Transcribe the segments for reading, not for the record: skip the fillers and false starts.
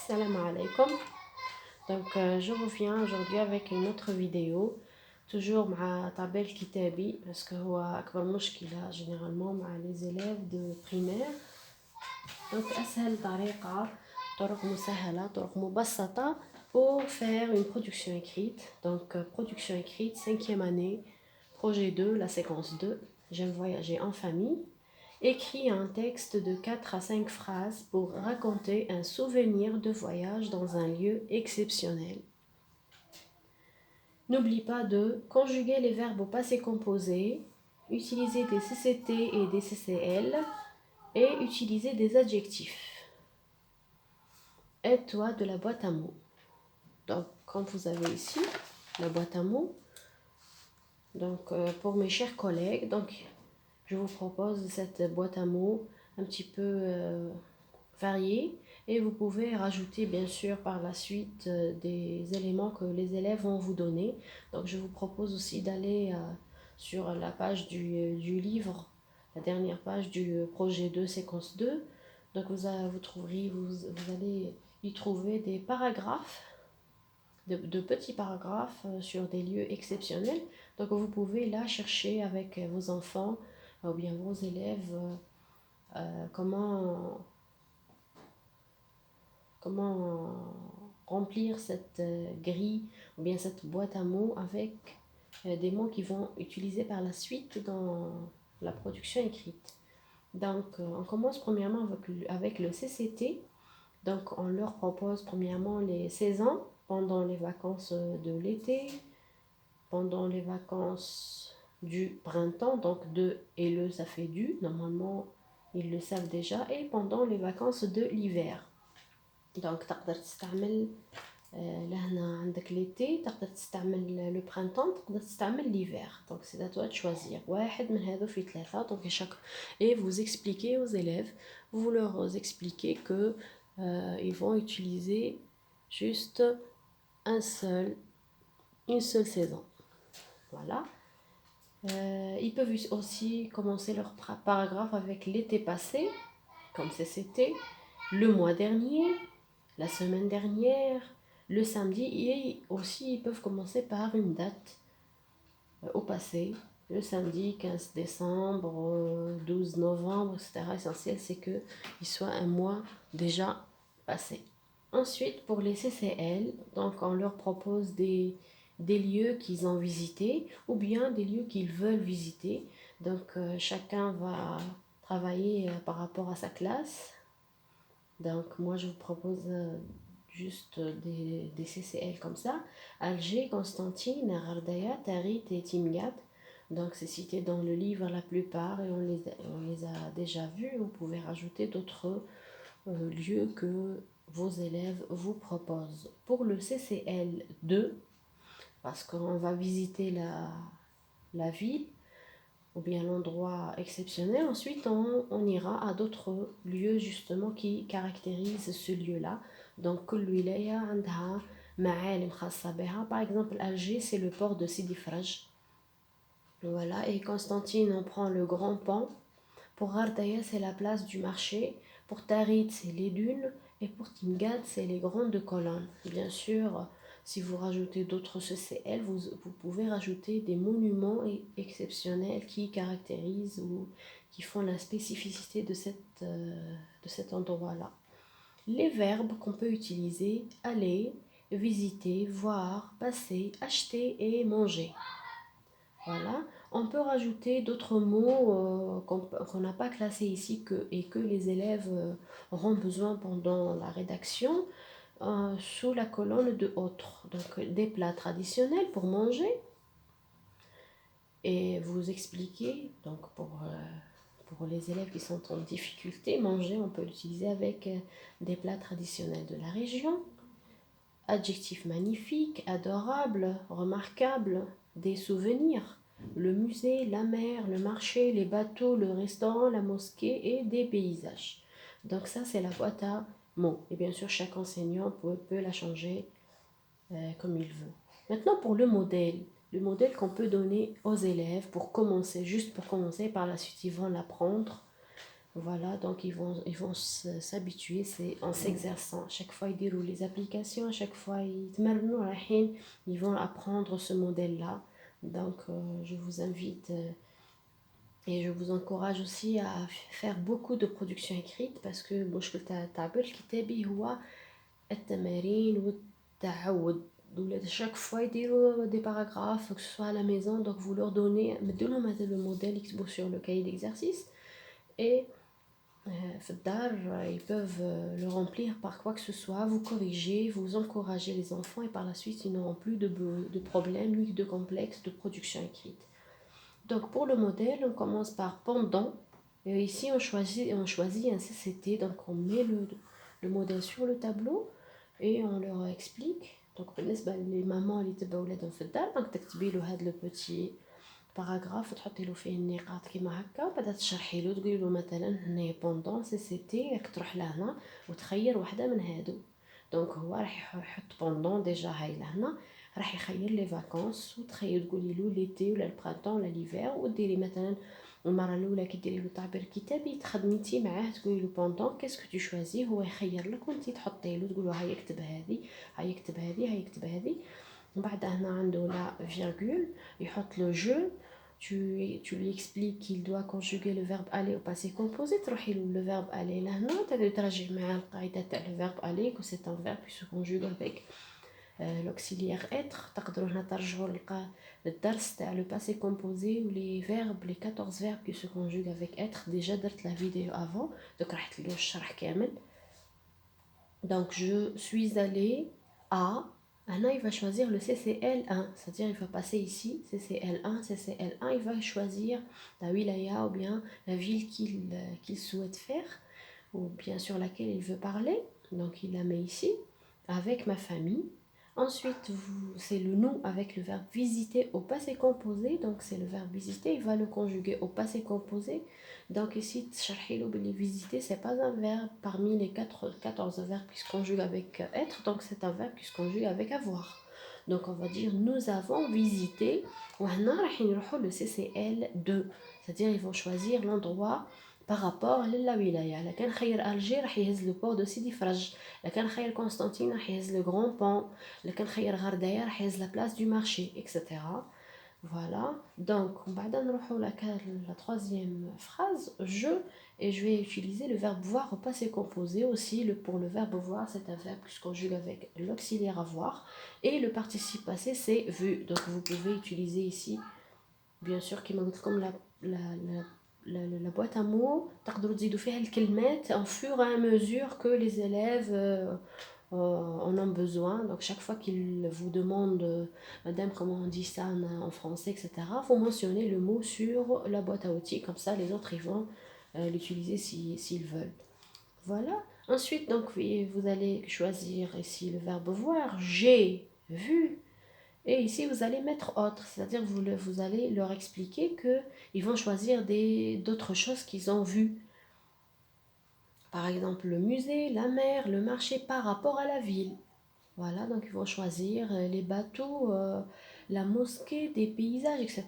Salam alaikum. Donc, je reviens aujourd'hui avec une autre vidéo. toujours مع طابع الكتابي parce que هو أكبر مشكلة généralement مع les élèves de primaire. Donc, أسهل طريقة طرق مسهلة طرق مبسطة pour faire une production écrite. Donc, production écrite, 5e année, projet 2, la séquence 2. J'aime voyager en famille. Écris un texte de 4 à 5 phrases pour raconter un souvenir de voyage dans un lieu exceptionnel. N'oublie pas de conjuguer les verbes au passé composé, utiliser des CCT et des CCL et utiliser des adjectifs. Aide-toi de la boîte à mots. Donc, comme vous avez ici, la boîte à mots. Donc, pour mes chers collègues, donc, je vous propose cette boîte à mots un petit peu variée et vous pouvez rajouter bien sûr par la suite des éléments que les élèves vont vous donner. Donc, je vous propose aussi d'aller sur la page du livre, la dernière page du projet 2, séquence 2. Donc, vous allez y trouver des paragraphes, de petits paragraphes sur des lieux exceptionnels. Donc, vous pouvez là chercher avec vos enfants ou bien vos élèves comment remplir cette grille ou bien cette boîte à mots avec des mots qui vont utiliser par la suite dans la production écrite. Donc, on commence premièrement avec le CCT. Donc, on leur propose premièrement les saisons pendant les vacances de l'été, pendant les vacances du printemps, donc de et le ça fait du, normalement ils le savent déjà, et pendant les vacances de l'hiver. Donc تقدر تستعمل لهنا عندك l'été, تقدر تستعمل le printemps, تقدر تستعمل l'hiver. Donc c'est à toi de choisir واحد من هذو في ثلاثة. Donc et vous expliquez aux élèves, vous leur expliquez que ils vont utiliser juste une seule saison. Voilà. Ils peuvent aussi commencer leur paragraphe avec l'été passé, comme c'était, le mois dernier, la semaine dernière, le samedi, et aussi ils peuvent commencer par une date au passé, le samedi 15 décembre, 12 novembre, etc. L'essentiel c'est qu'il soit un mois déjà passé. Ensuite, pour les CCL, donc on leur propose des lieux qu'ils ont visités ou bien des lieux qu'ils veulent visiter. Donc, chacun va travailler par rapport à sa classe. Donc, moi, je vous propose juste des CCL comme ça. Alger, Constantine, Ardaya, Tarit et Timgad. Donc, c'est cité dans le livre la plupart et on les a déjà vus. Vous pouvez rajouter d'autres lieux que vos élèves vous proposent. Pour le CCL 2, parce qu'on va visiter la ville ou bien l'endroit exceptionnel, ensuite on ira à d'autres lieux justement qui caractérisent ce lieu-là. Donc, par exemple, Alger, c'est le port de Sidi Fraj. Voilà, et Constantine, on prend le grand pont. Pour Ardaya, c'est la place du marché. Pour Tarit, c'est les dunes. Et pour Timgad, c'est les grandes colonnes. Bien sûr, si vous rajoutez d'autres CCL, vous pouvez rajouter des monuments exceptionnels qui caractérisent ou qui font la spécificité de cet endroit-là. Les verbes qu'on peut utiliser: aller, visiter, voir, passer, acheter et manger. Voilà. On peut rajouter d'autres mots qu'on n'a pas classés ici et que les élèves auront besoin pendant la rédaction sous la colonne de autres. Donc, des plats traditionnels pour manger. Et vous expliquez, donc pour les élèves qui sont en difficulté, manger, on peut l'utiliser avec des plats traditionnels de la région. Adjectifs magnifiques, adorables, remarquables, des souvenirs. Le musée, la mer, le marché, les bateaux, le restaurant, la mosquée et des paysages. Donc ça, c'est la boîte à mots. Et bien sûr, chaque enseignant peut la changer comme il veut. Maintenant, pour le modèle qu'on peut donner aux élèves pour commencer, juste pour commencer, par la suite, ils vont l'apprendre. Voilà, donc ils vont s'habituer, c'est en s'exerçant. À chaque fois, ils déroulent les applications, à chaque fois, ils vont apprendre ce modèle-là. Donc, je vous invite et je vous encourage aussi à faire beaucoup de production écrite parce que المشكل تاع التعبير الكتابي هو التمارين والتعود. Chaque fois, ils disent des paragraphes, que ce soit à la maison, donc vous leur donnez, le modèle يكتبوا sur le cahier d'exercice et ils peuvent le remplir par quoi que ce soit, vous corrigez, vous encouragez les enfants et par la suite ils n'auront plus de problèmes ni de complexes de production écrite. Donc pour le modèle, on commence par pendant. Et ici on choisit un CCT, donc on met le modèle sur le tableau et on leur explique. Donc les mamans اللي تبعوا ولادهم في الدار دونك تكتبي له هذا le petit باراغراف وتحطي له فيه النقاط كيما هكا وبعدا تشرحي له تقولي له مثلا هنايا بوندون CCT راك تروح لهنا وتخير واحده من هادو. دونك هو راح يحط بوندون ديجا هاي لهنا راح يخير لي فاكونس وتخيل تقولي له ليتي ولا البرانتون ولا ليفير وديري مثلا المره الاولى كي ديري له التعبير الكتابي تخدمتي معاه تقولي له بوندون كاسكو تو شوازي هو يخير لك وانت تحطي له تقولوا هاي اكتب هذه هاي اكتب هذه هاي اكتب هذه. ومن بعد هنا عنده لا فيرغول يحط لو جو. Tu lui expliques qu'il doit conjuguer le verbe aller au passé composé. تروحي له le verbe aller لهنا تراجعي معاه القاعده تاع le verbe aller que c'est un verbe qui se conjugue avec l'auxiliaire être. تقدروا هنا ترجعوا للدرس تاع le passé composé ou les verbes les 14 verbes qui se conjuguent avec être. Déjà درت la vidéo avant donc راح تلقاو الشرح كامل. Donc je suis allée à. Là, il va choisir le CCL1, c'est-à-dire il va passer ici, CCL1, CCL1, il va choisir la wilaya ou bien la ville qu'il souhaite faire, ou bien sur laquelle il veut parler. Donc il la met ici, avec ma famille. Ensuite, c'est le nous avec le verbe visiter au passé composé. Donc c'est le verbe visiter, il va le conjuguer au passé composé. Donc ici, les visiter, c'est pas un verbe parmi les 14 verbes qui se conjuguent avec être, donc c'est un verbe qui se conjugue avec avoir. Donc on va dire nous avons visité. Le CCL2, c'est-à-dire ils vont choisir l'endroit par rapport à la wilaya. La كان خير Alger راح يهز le port de Sidi Fraj. La كان خير Constantine راح يهز le grand pont. La كان خير غردايا راح يهز la place du marché, etc. Voilà, donc on va la troisième phrase, et je vais utiliser le verbe voir au passé composé aussi. Pour le verbe voir, c'est un verbe qui se conjugue avec l'auxiliaire avoir, et le participe passé, c'est vu. Donc vous pouvez utiliser ici, bien sûr, comme la boîte à mots, تقدروا تزيدوا فيها الكلمات en fur et à mesure que les élèves en ont besoin. Donc chaque fois qu'ils vous demandent madame comment on dit ça en français, etc., faut mentionner le mot sur la boîte à outils, comme ça les autres ils vont l'utiliser s'ils veulent. Voilà, ensuite donc oui, vous allez choisir ici le verbe voir, j'ai vu, et ici vous allez mettre autre, c'est-à-dire vous allez leur expliquer qu'ils vont choisir d'autres choses qu'ils ont vues. Par exemple, le musée, la mer, le marché par rapport à la ville. Voilà, donc ils vont choisir les bateaux, la mosquée, des paysages, etc.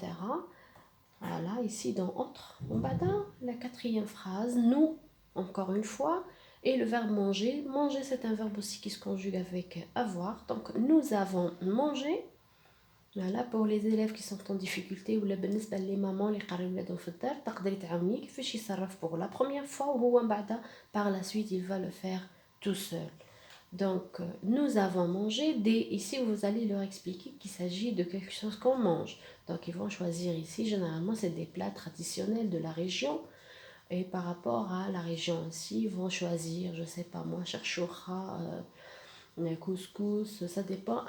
Voilà, ici dans autre, on va dans la quatrième phrase, nous, encore une fois, et le verbe manger. Manger, c'est un verbe aussi qui se conjugue avec avoir. Donc, nous avons mangé. Voilà, pour les élèves qui sont en difficulté ou بالنسبة les mamans اللي قارين ولادهم في الدار تقدري تعاونيه كيفاش يتصرف pour la première fois وهو من بعد par la suite il va le faire tout seul. Donc nous avons mangé des. Ici vous allez leur expliquer qu'il s'agit de quelque chose qu'on mange. Donc ils vont choisir ici, généralement c'est des plats traditionnels de la région. Et par rapport à la région aussi, ils vont choisir, je sais pas moi, charchoura, couscous, ça dépend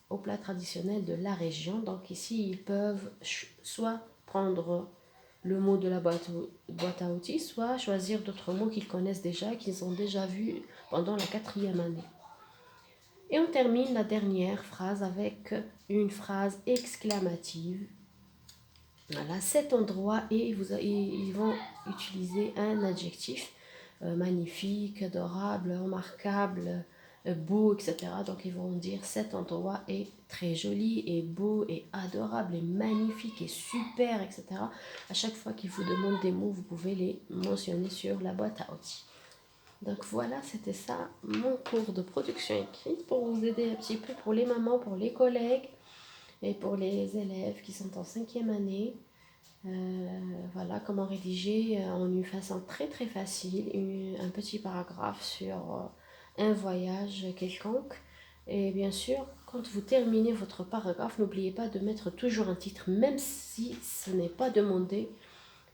au plat traditionnel de la région. Donc ici, ils peuvent soit prendre le mot de la boîte à outils, soit choisir d'autres mots qu'ils connaissent déjà, qu'ils ont déjà vus pendant la 4e année. Et on termine la dernière phrase avec une phrase exclamative. Voilà, cet endroit, et ils vont utiliser un adjectif magnifique, adorable, remarquable, beau, etc. Donc ils vont dire cet endroit est très joli et beau et adorable et magnifique et super, etc. À chaque fois qu'ils vous demandent des mots, vous pouvez les mentionner sur la boîte à outils. Donc voilà, c'était ça mon cours de production écrite pour vous aider un petit peu pour les mamans, pour les collègues et pour les élèves qui sont en 5e année. Voilà comment rédiger en une façon très très facile un petit paragraphe sur un voyage quelconque. Et bien sûr, quand vous terminez votre paragraphe, n'oubliez pas de mettre toujours un titre, même si ce n'est pas demandé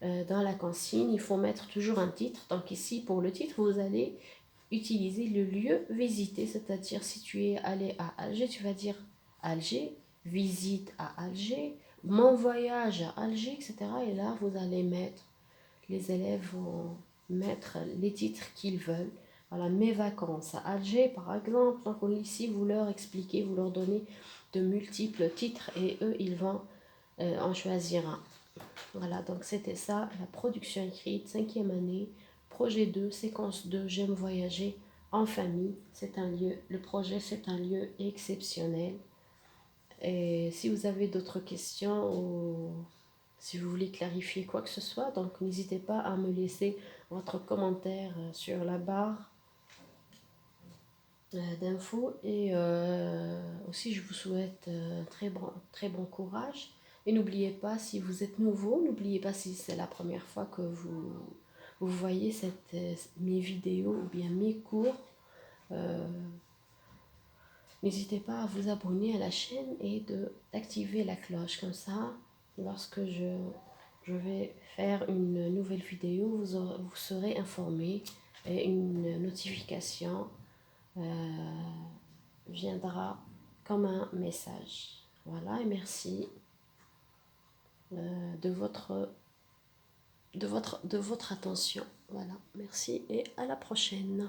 dans la consigne. Il faut mettre toujours un titre. Donc ici, pour le titre, vous allez utiliser le lieu visité, c'est-à-dire si tu es allé à Alger, tu vas dire Alger, visite à Alger, mon voyage à Alger, etc. Et là, vous allez mettre, les élèves vont mettre les titres qu'ils veulent. Voilà, mes vacances à Alger, par exemple. Donc ici, vous leur expliquez, vous leur donnez de multiples titres et eux, ils vont en choisir un. Voilà, donc c'était ça, la production écrite, 5e année, projet 2, séquence 2, j'aime voyager en famille. C'est un lieu, le projet c'est un lieu exceptionnel. Et si vous avez d'autres questions ou si vous voulez clarifier quoi que ce soit, donc n'hésitez pas à me laisser votre commentaire sur la barre d'infos. Et aussi, je vous souhaite très bon courage. Et n'oubliez pas, si vous êtes nouveau, n'oubliez pas si c'est la première fois que vous voyez mes vidéos ou bien mes cours. euh, N'hésitez pas à vous abonner à la chaîne et d'activer la cloche. Comme ça, lorsque je vais faire une nouvelle vidéo, vous serez informé et une notification viendra comme un message. Voilà, et merci de votre attention. Voilà, merci et à la prochaine.